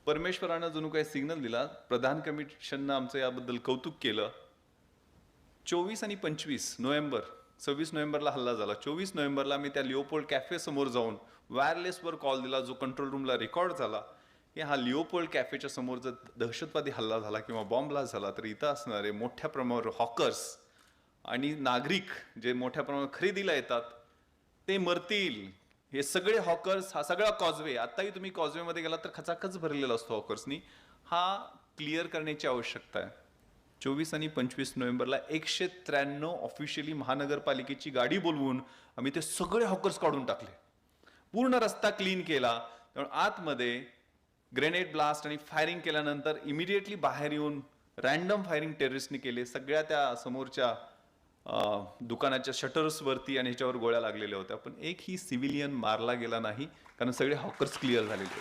परमेश्वरानं जणू काही सिग्नल दिला. प्रधान कमिशननं आमचं याबद्दल कौतुक केलं. 24 आणि 25 नोव्हेंबर, 26 नोव्हेंबरला हल्ला झाला. 24 नोव्हेंबरला मी त्या लिओपोल्ड कॅफे समोर जाऊन वायरलेसवर कॉल दिला, जो कंट्रोल रूमला रेकॉर्ड झाला की हा लिओपोल्ड कॅफेच्या समोर जर दहशतवादी हल्ला झाला किंवा बॉम्ब ब्लास्ट झाला तर इथं असणारे मोठ्या प्रमाणावर हॉकर्स आणि नागरिक जे मोठ्या प्रमाणात खरेदीला येतात ते मरतील. हे सगळे हॉकर्स, हा सगळा कॉजवे, आताही तुम्ही कॉजवेमध्ये गेलात तर खचाखच भरलेला असतो हॉकर्सनी, हा क्लिअर करण्याची आवश्यकता आहे. 24 आणि 25 नोव्हेंबरला 193 ऑफिशियली महानगरपालिकेची गाडी बोलवून आम्ही ते सगळे हॉकर्स काढून टाकले. पूर्ण रस्ता क्लीन केला. त्यामुळे आतमध्ये ग्रेनेड ब्लास्ट आणि फायरिंग केल्यानंतर इमिडिएटली बाहेर येऊन रॅन्डम फायरिंग टेररिस्टनी केले. सगळ्या त्या समोरच्या दुकानाच्या शटर्सवरती आणि ह्याच्यावर गोळ्या लागलेल्या होत्या. पण एकही सिव्हिलियन मारला गेला नाही, कारण सगळे हॉकर्स क्लिअर झालेले होते.